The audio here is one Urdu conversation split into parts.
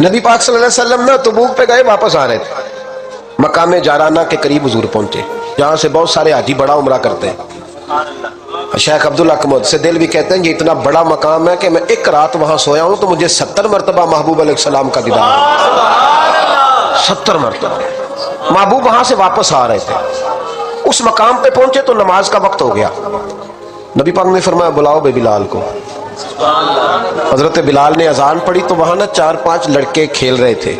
نبی پاک صلی اللہ علیہ وسلم نا تبوک پہ گئے، واپس آ رہے تھے، مقام جارانہ کے قریب حضور پہنچے، جہاں سے بہت سارے حاجی بڑا عمرہ کرتے ہیں۔ شیخ عبدالحق سے دل بھی کہتے ہیں یہ اتنا بڑا مقام ہے کہ میں ایک رات وہاں سویا ہوں تو مجھے 70 مرتبہ محبوب علیہ السلام کا دیدار ہوا۔ 70 مرتبہ محبوب وہاں سے واپس آ رہے تھے، اس مقام پہ پہنچے تو نماز کا وقت ہو گیا۔ نبی پاک نے فرمایا بلاؤ بے بلال کو۔ حضرت بلال نے اذان پڑھی تو وہاں نا 4-5 لڑکے کھیل رہے تھے،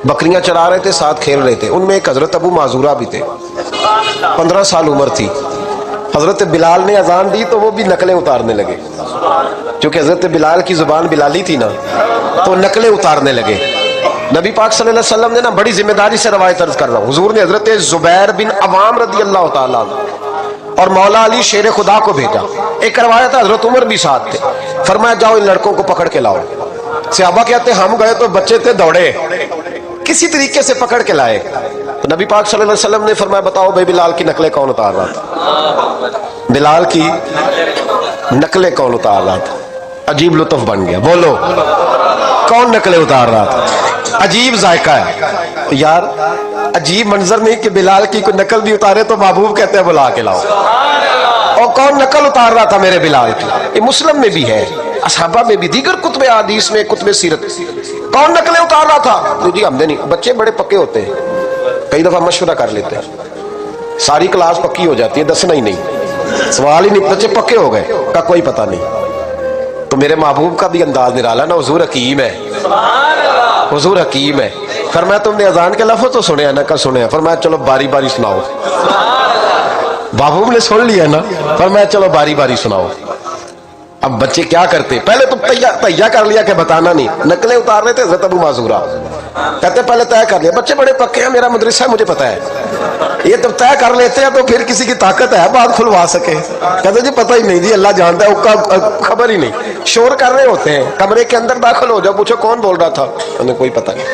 بکریاں چرا رہے تھے، ساتھ کھیل رہے تھے، ان میں ایک حضرت ابو معذورہ بھی تھے، 15 سال عمر تھی۔ حضرت بلال نے اذان دی تو وہ بھی نقلیں اتارنے لگے، کیونکہ حضرت بلال کی زبان بلالی تھی نا، تو نقلیں اتارنے لگے۔ نبی پاک صلی اللہ علیہ وسلم نے نا بڑی ذمہ داری سے روایت عرض کر رہا ہوں، حضور نے حضرت زبیر بن عوام رضی اللہ تعالیٰ عنہ اور مولا علی شیر خدا کو بھیجا۔ ایک روایت حضرت عمر بھی ساتھ تھے، فرمایا جاؤ ان لڑکوں کو پکڑ کے لاؤ۔ صحابہ کہتے ہم گئے تو بچے تھے دوڑے، کسی طریقے سے پکڑ کے لائے۔ تو نبی پاک صلی اللہ علیہ وسلم نے فرمایا بتاؤ بھائی بلال کی نقلیں کون اتار رہا تھا؟ بلال کی نقلیں کون اتار رہا تھا؟ عجیب لطف بن گیا، بولو کون نقلیں اتار رہا تھا؟ عجیب ذائقہ ہے یار، عجیب منظر نہیں کہ بلال کی کوئی نقل بھی اتارے تو محبوب کہتے ہیں بلا کے لاؤ۔ اور کون نقل اتار رہا تھا میرے بلال کی؟ یہ مسلم میں بھی ہے، اصحابہ میں بھی، دیگر کتب حدیث میں، کتب سیرت۔ کون نقلیں اتار رہا تھا؟ جی ہم نے نہیں، بچے بڑے پکے ہوتے ہیں، کئی دفعہ مشورہ کر لیتے ہیں، ساری کلاس پکی ہو جاتی ہے، دسنا ہی نہیں، سوال ہی نہیں، بچے پکے ہو گئے کا کوئی پتہ نہیں۔ تو میرے محبوب کا بھی انداز نرالا نا، حضور حکیم ہے، حضور حکیم ہے۔ فرمایا تم نے اذان کے لفظ تو سنے ہیں نا؟ کا سنے ہیں؟ فرمایا چلو باری باری سناؤ۔ محبوب نے سن لیا نا، فرمایا چلو باری باری سناؤ۔ اب بچے کیا کرتے؟ پہلے تو تیار کر لیا کہ بتانا نہیں، نقلیں اتار رہے تھے حضرت ابو معذورہ، کہتے پہلے طے کر لیا، بچے بڑے پکے ہیں، میرا مدرسہ ہے مجھے پتا ہے، یہ تو طے کر لیتے ہیں تو پھر کسی کی طاقت ہے بات کھلوا سکے۔ کہتے جی پتہ ہی نہیں جی، اللہ جانتا ہے، اس کا خبر ہی نہیں، شور کر رہے ہوتے ہیں، کمرے کے اندر داخل ہو جاؤ، پوچھو کون بول رہا تھا، انہیں کوئی پتہ نہیں،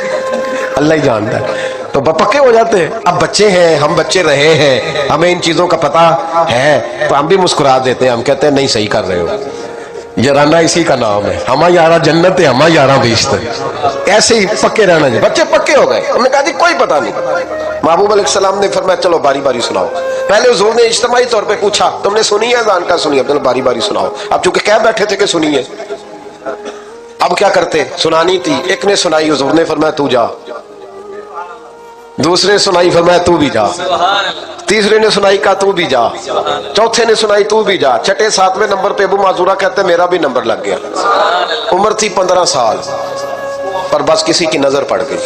اللہ ہی جانتا ہے، تو پکے ہو جاتے ہیں۔ اب بچے ہیں، ہم بچے رہے ہیں، ہمیں ان چیزوں کا پتہ ہے تو ہم بھی مسکرا دیتے ہیں، ہم کہتے ہیں نہیں صحیح کر رہے ہو، یارانہ اسی کا نام ہے، ہما یارہ جنت ہے، ہما یارہ بیشت ہے، ایسے ہی پکے رہنا جائے۔ بچے پکے ہو گئے، ہم نے کہا جی کوئی پتہ نہیں۔ محبوب علیہ السلام نے فرمایا چلو باری باری سناؤ۔ پہلے حضور نے اجتماعی طور پہ پوچھا تم نے سنی ہے اذان کا؟ سنی ہے، چلو باری باری سناؤ۔ اب چونکہ کہہ بیٹھے تھے کہ سنی ہے، اب کیا کرتے؟ سنانی تھی، ایک نے سنائی، حضور نے فرمایا تو جا، دوسرے نے سنائی، فرمایا تو بھی جا، تیسرے نے سنائی، کہا تو بھی جا، چوتھے نے سنائی، تو بھی جا، چھٹے 7ویں نمبر پہ ابو معذورہ کہتے میرا بھی نمبر لگ گیا۔ عمر تھی 15 سال، پر بس کسی کی نظر پڑ گئی،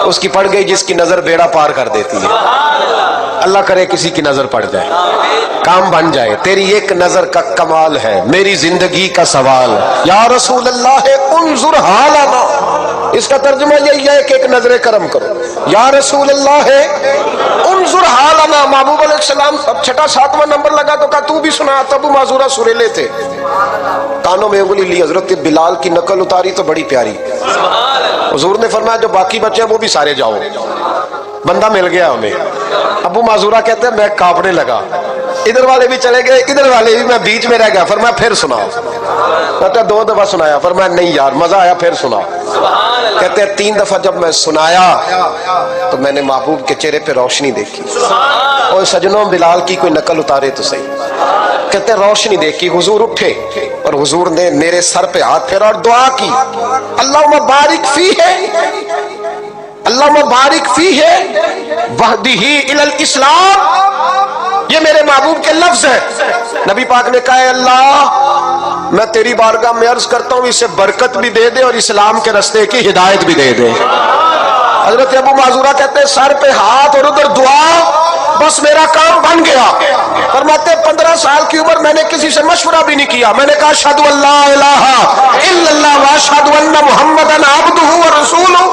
اس کی پڑ گئی جس کی نظر بیڑا پار کر دیتی ہے۔ اللہ کرے کسی کی نظر پڑ جائے، کام بن جائے۔ تیری ایک نظر کا کمال ہے، میری زندگی کا سوال، یا رسول اللہ انظر حالنا، اس کا ترجمہ یہی ہے کہ ایک نظر کرم کرو، یا رسول اللہ انظر حالنا۔ محبوب علیہ السلام اب چھٹا 7واں نمبر لگا تو کہا تو بھی سنا۔ تب معذورہ سریلے تھے، کانوں میں انگلی لی، حضرت بلال کی نقل اتاری تو بڑی پیاری۔ حضور نے فرمایا جو باقی بچے ہیں وہ بھی سارے جاؤ، بندہ مل گیا ہمیں۔ ابو معذورہ کہتے ہیں میں کانپنے لگا، ادھر والے بھی چلے گئے، ادھر والے بھی، میں بیچ میں رہ گیا۔ فرمایا پھر سناؤ، کہتے 2 دفعہ سنایا، فرمایا نہیں یار مزہ آیا، پھر سنا۔ کہتے ہیں 3 دفعہ جب میں سنایا تو میں نے محبوب کے چہرے پہ روشنی دیکھی۔ اور سجنوں بلال کی کوئی نقل اتارے تو صحیح، کہتے ہیں روشنی دیکھی، حضور اٹھے اور حضور نے میرے سر پہ ہاتھ پھیرا اور دعا کی، اللہم بارک فیہ، اللہم بارک فیہ وہدہ الی الاسلام۔ یہ میرے محبوب کے لفظ ہیں۔ نبی پاک نے کہا ہے اللہ میں تیری بارگاہ میں عرض کرتا ہوں اسے برکت بھی دے دے اور اسلام کے رستے کی ہدایت بھی دے دے۔ حضرت ابو معذورہ کہتے ہیں سر پہ ہاتھ اور ادھر دعا، بس میرا کام بن گیا۔ فرماتے 15 سال کی عمر میں نے کسی سے مشورہ بھی نہیں کیا، میں نے کہا اشہد ان لا الہ الا اللہ واشہد ان محمدا عبدہ ورسولہ۔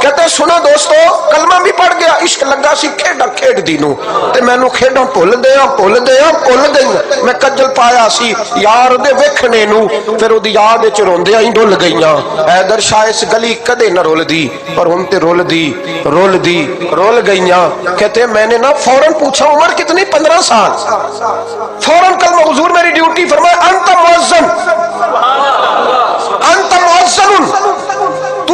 کہتے ہیں سنو دوستو، کلمہ بھی پڑھ گیا، عشق لگا سی کھیڈا کھیڈ دی نو تے مینوں کھیڈاں بھول گئیاں، میں کجل پایا سی یار دے ویکھنے نو، پھر اودی یاد وچ روندیاں ہی ڈل گئیاں۔ حیدر شاہ اس گلی کدے نہ رول دی، پر ہن تے رول گئیاں۔ کہتے ہیں میں نے نا فوراً پوچھا عمر کتنی؟ 15 سال۔ فوراً کلمہ، حضور میری ڈیوٹی، فرمایا انت مؤذن، انت مؤذن، تو